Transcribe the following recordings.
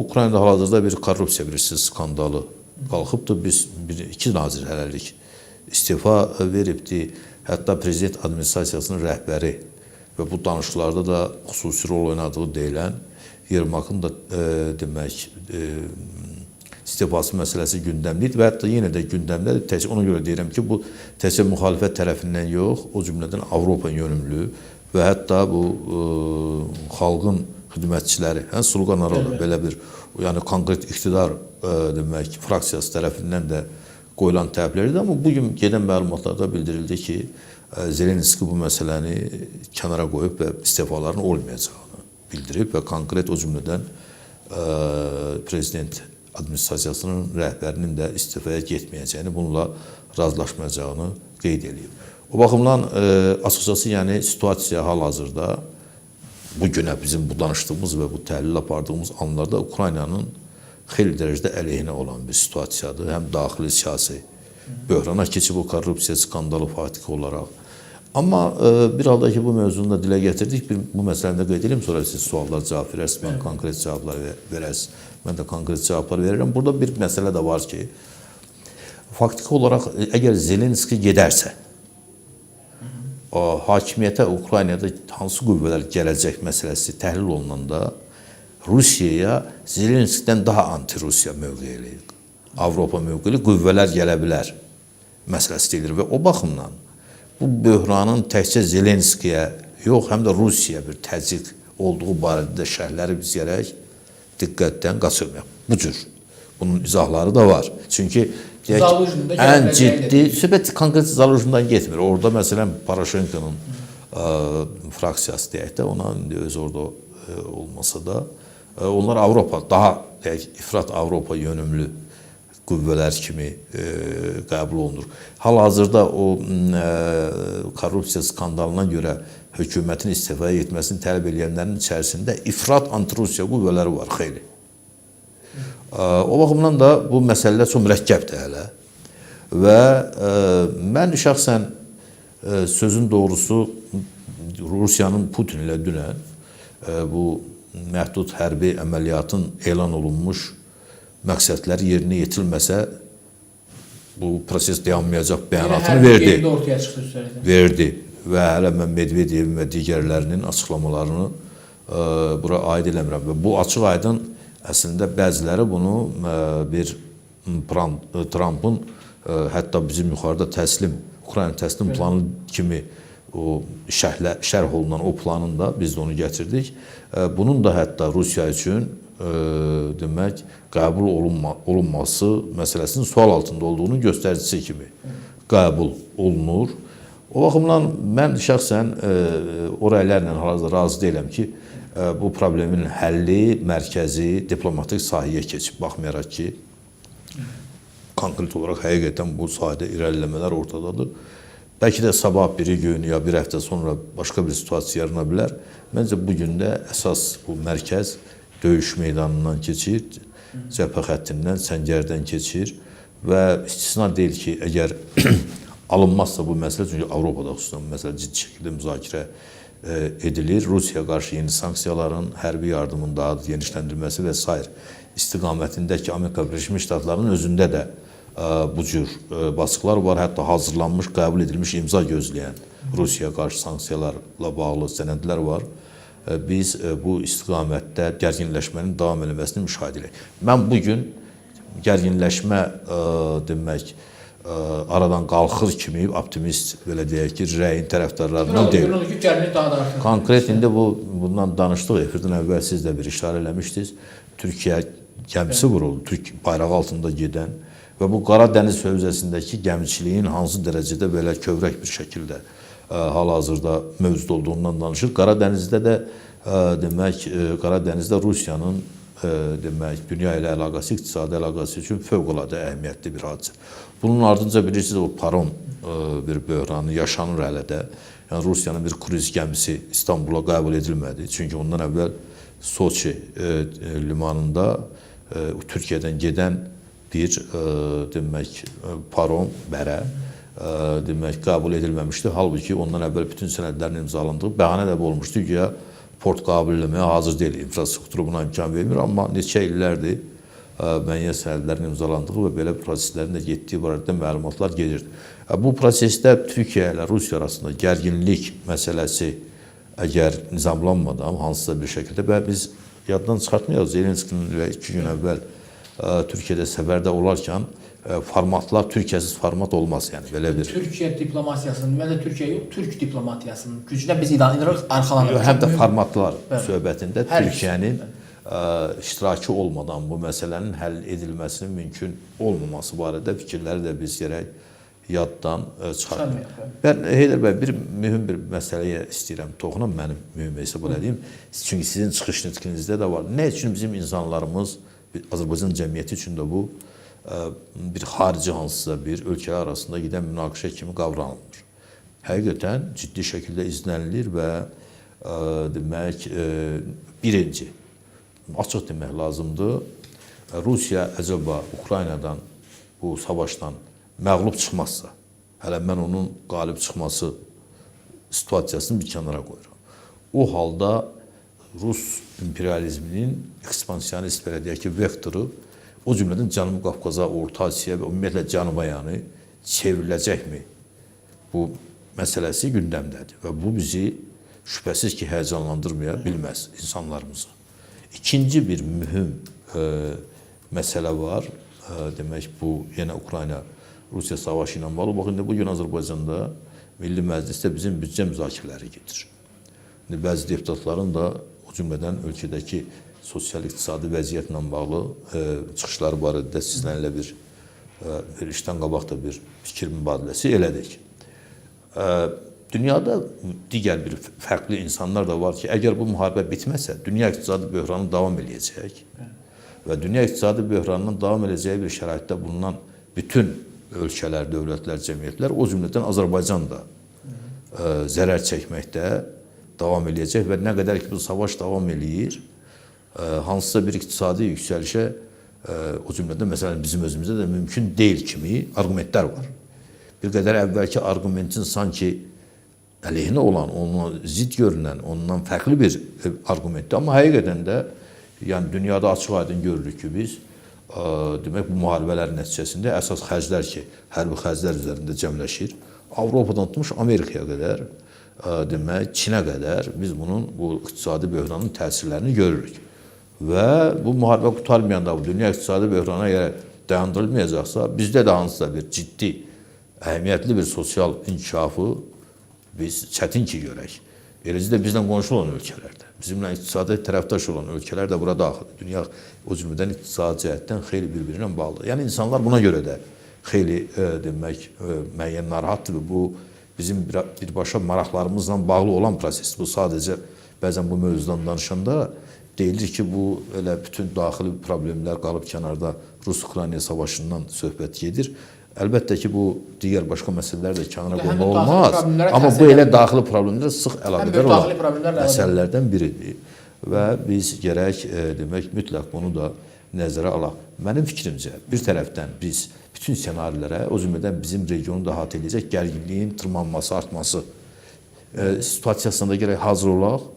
Ukraynada hal-hazırda bir korrupsiya bilirsiniz skandalı qalxıbdır. Biz iki nazir hələlik istifa veribdi. Hətta prezident administrasiyasının rəhbəri və bu danışıqlarda da xüsusi rol oynadığı deyilən Yermakın da demək istifası məsələsi gündəmlidir və hətta yenə də gündəmdədir. Ona görə deyirəm ki, bu təkcə müxalifət tərəfindən yox, o cümlədən Avropa yönümlü və hətta bu xalqın xidmətçiləri, Sluqa narodu belə bir, yəni konkret iqtidar demək fraksiyası tərəfindən də qoyulan tələblərdir. Amma bugün gedən məlumatlarda bildirildi ki, Zelenski bu məsələni kənara qoyub və istifaların olmayacağını bildirib və konkret o cümlədən prezident administrasiyasının rəhbərinin də istifaya getməyəcəyini, bununla razılaşmayacağını qeyd edib. O baxımdan açıqcası, yəni situasiya hal-hazırda bu günə bizim bu danışdığımız və bu təhlil apardığımız anlarda Ukraynanın xeyli dərəcədə əleyhinə olan bir situasiyadır. Həm daxili siyasi böhrana keçib o korrupsiya skandalı faktiki olaraq. Amma bir halda ki, bu mövzunu da dilə gətirdik, bu məsələni də qeyd edeyim, sonra siz suallar cavab verərsiniz, mən konkret cavablar verərsiniz. Mən də konkret cavablar verirəm. Burada bir məsələ də var ki, faktiki olaraq əgər Zelenski gedərsə, hakimiyyətə Ukraynada hansı qüvvələr gələcək məsələsi təhlil olunanda Rusiyaya Zelenskidən daha anti-Rusiya mövqeyli, Avropa mövqeyli qüvvələr gələ bilər məsələsi deyilir və o baxımdan bu böhranın təkcə Zelenskiyə yox, həm də Rusiyaya bir təzyiq olduğu barədə şərhləri biz gərək diqqətdən qaçırmayaq. Bu cür. Bunun izahları da var. Çünki ən ciddi, söhbət konkret Zaluzhndan getmir. Orada məsələn Poroshenko'nun fraksiyası deyək də, ona indi öz orada olmasa da, onlar Avropa, daha ifrat Avropa yönümlü qüvvələr kimi qəbul olunur. Hal-hazırda o korrupsiya skandalına görə hökumətin istifaya getməsini tələb edənlərin içərisində ifrat anti-Rusiya qüvvələri var xeyli. O baxımdan da bu məsələlər çox mürəkkəbdir hələ və mən şəxsən sözün doğrusu Rusiyanın Putin ilə dünən bu məhdud hərbi əməliyyatın elan olunmuş məqsədləri yerinə yetirilməsə bu proses dayanmayacaq bəyanatını verdi və hələ mən Medvedevin və digərlərinin açıqlamalarını bura aid eləmirəm və bu açıq aydın əslində bəziləri bunu bir Trump'ın hətta bizim yuxarıda Ukrayna təslim planı kimi o şərh olunan o planın da biz də onu gətirdik. Bunun da hətta Rusiya üçün demək qəbul olunması məsələsinin sual altında olduğunu göstəricisi kimi qəbul olunur. O baxımdan mən şəxsən o rəylərlə hal-hazırda razı deyiləm ki, bu problemin həlli mərkəzi diplomatik sahəyə keçib, baxmayaraq ki, konkret olaraq həqiqətən bu sahədə irəliləmələr ortadadır. Bəlkə də sabah biri gün ya bir həftə sonra başqa bir situasiya yarana bilər. Məncə bugün də əsas bu mərkəz döyüş meydanından keçir, cəbhə xəttindən, səngərdən keçir və istisna deyil ki, əgər alınmazsa bu məsələ, çünki Avropada xüsusən bu məsələ ciddi şəkildə müzakirə edilir. Rusiyaya qarşı yeni sanksiyaların, hərbi yardımın daha genişləndirilməsi və s. istiqamətindəki Amerika Birləşmiş Ştatlarının özündə də bu cür basıqlar var. Hətta hazırlanmış, qəbul edilmiş, imza gözləyən Rusiyaya qarşı sanksiyalarla bağlı sənədlər var. Biz bu istiqamətdə gərginləşmənin davam etməsini müşahidə edirik. Mən bugün gərginləşmə demək aradan qalxır kimi optimist belə deyək ki, rəyin tərəfdarlarından deyil. Konkret indi bundan danışdıq. Efirdən əvvəl siz də bir işarə eləmişdiniz. Türkiyə gəmisi vuruldu, Türk bayrağı altında gedən və bu Qara Dəniz hövzəsindəki gəmiçiliyin hansı dərəcədə belə kövrək bir şəkildə hal-hazırda mövcud olduğundan danışır. Qara Dənizdə də demək, Qara Dənizdə Rusiyanın demək, dünya ilə əlaqəsi, iqtisadi əlaqəsi üçün fövqəladə əhəmiyyətli bir hadisə. Bunun ardınca bilirsiniz, o parom bir böhranı yaşanır hələ də. Yəni Rusiyanın bir kruiz gəmisi İstanbula qəbul edilmədi. Çünki ondan əvvəl Soçi limanında Türkiyədən gedən bir demək, parom, bərə demək, qəbul edilməmişdi. Halbuki ondan əvvəl bütün sənədlərin imzalandığı bəhanə də olmuşdu ki, port qabililəməyə hazır deyil. İnfrastrukturu buna imkan vermir, amma neçə illərdir müəyyən sənədlərin imzalandığı və belə proseslərin də getdiyi barədə məlumatlar gedirdi. Bu prosesdə Türkiyə ilə Rusiya arasında gərginlik məsələsi əgər nizamlanmadan hansısa bir şəkildə və biz yaddan çıxartmayaq, Zelenskinin və 2 gün əvvəl Türkiyədə səfərdə olarkən formatlar Türkiyəsiz format olmaz, yəni belə bir. Türkiyə diplomatiyasının və də Türkiyə yox, Türk diplomatiyasının gücünə biz inanırıq, arxalanırıq. Həm də formatlar söhbətində Türkiyənin iştirakı olmadan bu məsələnin həll edilməsinin mümkün olmaması barədə fikirləri də biz gərək yaddan çıxartmayaq. Mən Heydər bəy, mühüm bir məsələyə istəyirəm toxunam, mənim mühüm hesab edeyim. Çünki sizin çıxış nitqinizdə də var. Nə üçün bizim insanlarımız, Azərbaycan cəmiyyəti üçün də bu bir xarici hansısa bir ölkələr arasında gedən münaqişə kimi qavranılmır. Həqiqətən ciddi şəkildə izlənilir və demək, birinci, açıq demək lazımdır, Rusiya əcəba Ukraynadan bu savaşdan məğlub çıxmazsa, hələ mən onun qalib çıxması situasiyasını bir kənara qoyuram. O halda Rus imperializminin ekspansionist belə deyək ki, vektoru o cümlədən Cənubi Qafqaza, Orta Asiyaya və ümumiyyətlə Cənuba yanı çevriləcəkmi? Bu məsələsi gündəmdədir və bu bizi şübhəsiz ki, həyəcanlandırmaya bilməz insanlarımızı. İkinci bir mühüm məsələ var. Demək, bu yenə Ukrayna-Rusiya savaşı ilə bağlı. Baxın, bugün Azərbaycanda Milli Məclisdə bizim büdcə müzakirələri gedir. Bəzi deputatların da o cümlədən ölkədəki sosial-iqtisadi vəziyyətlə bağlı çıxışları barədə sizlə elə bir işdən qabaq da bir fikir mübadiləsi elədik. Dünyada digər bir fərqli insanlar da var ki, əgər bu müharibə bitməsə, dünya iqtisadi böhranı davam edəcək və dünya iqtisadi böhranının davam edəcəyi bir şəraitdə bulunan bütün ölkələr, dövlətlər, cəmiyyətlər, o cümlədən Azərbaycan da zərər çəkməkdə davam edəcək və nə qədər ki, bu savaş davam edir, hansısa bir iqtisadi yüksəlişə, o cümlədən məsələn bizim özümüzdə də mümkün deyil kimi argumentlər var. Bir qədər əvvəlki argumentin sanki əleyhinə olan, ona zid görünən, ondan fərqli bir argumentdir. Amma həqiqətən də yəni dünyada açıq-aydın görürük ki, biz demək, bu müharibələr nəticəsində əsas xərclər ki, hərbi xərclər üzərində cəmləşir. Avropadan tutmuş Amerikaya qədər, demək, Çinə qədər biz bunun bu iqtisadi böhranın təsirlərini görürük. Və bu müharibə qutarmayanda bu dünya iqtisadi böhrana əgər dayandırılmayacaqsa, bizdə də hansısa bir ciddi, əhəmiyyətli bir sosial inkişafı biz çətin ki görək. Eləcə də bizlə qonşu olan ölkələrdə, bizimlə iqtisadi tərəfdaş olan ölkələr də bura daxildir. Dünya o cümlədən iqtisadi cəhətdən xeyli bir-birinə bağlıdır. Yəni insanlar buna görə də xeyli demək, müəyyən narahatdır. Bu bizim birbaşa maraqlarımızla bağlı olan prosesdir. Bu sadəcə bəzən bu mövzudan danışanda deyilir ki, bu elə bütün daxili problemlər qalıb kənarda Rus-Ukrayna savaşından söhbət gedir. Əlbəttə ki, bu digər başqa məsələlər də kənara qoymaq olmaz. Amma bu elə daxili problemlərlə sıx əlaqədar olan məsələlərdən biridir. Və biz gərək demək, mütləq bunu da nəzərə alaq. Mənim fikrimcə, bir tərəfdən biz bütün senarilərə, o cümlədən bizim regionu da əhatə edəcək gərginliyin tırmanması, artması situasiyasında gərək hazır olaq.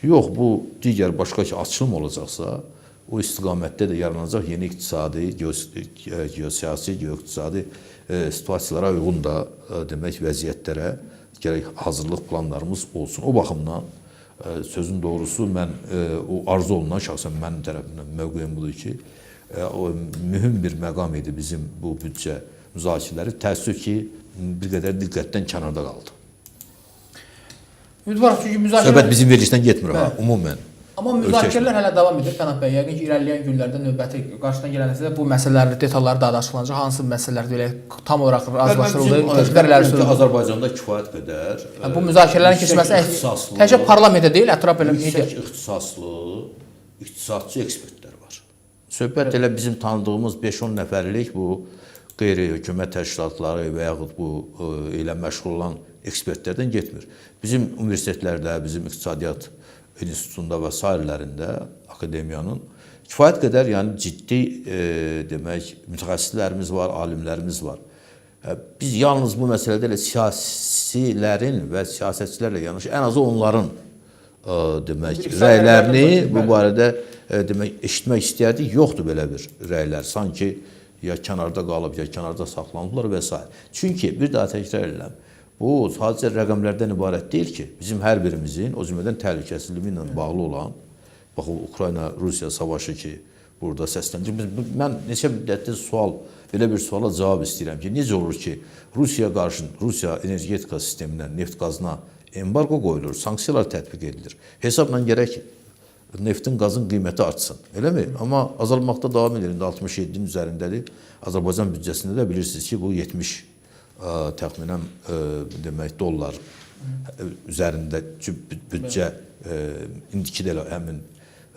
Yox, bu digər başqa ki, açılım olacaqsa, o istiqamətdə də yaranacaq yeni iqtisadi, geosiyasi, geoiqtisadi situasiyalara uyğun da demək, vəziyyətlərə gərək hazırlıq planlarımız olsun. O baxımdan sözün doğrusu mən o arzu olunan şəxsən mənim tərəfimdən mövqeyim budur ki, o mühüm bir məqam idi bizim bu büdcə müzakirələri. Təəssüf ki, bir qədər diqqətdən kənarda qaldı. Ümidvarıq, çünki müzakirə... Söhbət bizim verilişdən getmir, umumən. Amma müzakirələr hələ davam edir, Pənah bəy. Yəqin ki, irəliləyən günlərdə növbəti qarşıdan gələnəcə bu məsələləri, detalları daha da açıqlanacaq. Hansı məsələlər belə tam olaraq razılaşdırıldı? Azərbaycanda kifayət qədər... Bu müzakirələrin keçməsi təkcə parlamentdə deyil, ətraf elə media. Yüksək ixtisaslı, iqtisadçı ekspertlər var. Söhbət elə bizim tanıdığımız 5-10 nəfərlik bu qeyri-hökumət təşkilatları və yaxud bu ilə məşğul olan ekspertlərdən getmir. Bizim universitetlərdə, bizim iqtisadiyyat institutunda və sairələrində akademiyanın kifayət qədər yəni ciddi demək mütəxəssislərimiz var, alimlərimiz var. Biz yalnız bu məsələdə elə siyasilərin və siyasətçilərlə yanaşı ən azı onların demək Bir rəylərini səhvlərdən bu bəli. barədə demək eşitmək istəyərdik. Yoxdur belə bir rəylər. Sanki ya kənarda qalıb, ya kənarda saxlanıblar və s. Çünki bir daha təkrar edirəm. Bu sadəcə rəqəmlərdən ibarət deyil ki, bizim hər birimizin, o cümlədən təhlükəsizliyi ilə bağlı olan, bax o Ukrayna-Rusiya savaşı ki, burada səslənir. Mən neçə müddətdir belə bir suala cavab istəyirəm ki, necə olur ki, Rusiyaya qarşı, Rusiya energetika sisteminə, neft qazına embargo qoyulur, sanksiyalar tətbiq edilir. Hesabla gərək ki, neftin, qazın qiyməti artsın, eləmi? Amma azalmaqda davam edir, indi 67-nin üzərindədir. Azərbaycan büdcəsində də bilirsiniz ki, bu 70 təxminən demək dollar üzərində büdcə indiki də həmin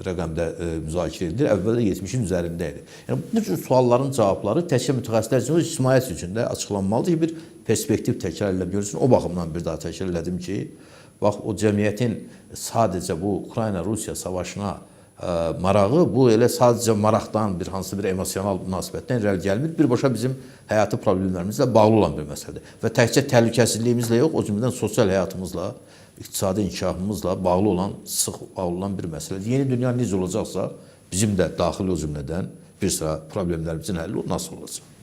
rəqəmdə müzakirə edilir. Əvvəldə 70-in üzərində idi. Yəni bu cür sualların cavabları təkcə mütəxəssislər üçün, ictimaiyyət üçün də açıqlanmalıdır ki, bir perspektiv təkrar edilə görülsün. O baxımdan bir daha təkrar elədim ki, bax o cəmiyyətin sadəcə bu Ukrayna-Rusiya savaşına marağı bu elə sadəcə maraqdan, bir hansı bir emosional münasibətdən irəli gəlmir. Birbaşa bizim həyati problemlərimizlə bağlı olan bir məsələdir. Və təkcə təhlükəsizliyimizlə yox, o cümlədən sosial həyatımızla, iqtisadi inkişafımızla bağlı olan, sıx bağlı olan bir məsələdir. Yeni dünya necə olacaqsa, bizim də daxili o cümlədən bir sıra problemlərimizin həlli nasıl olacaq?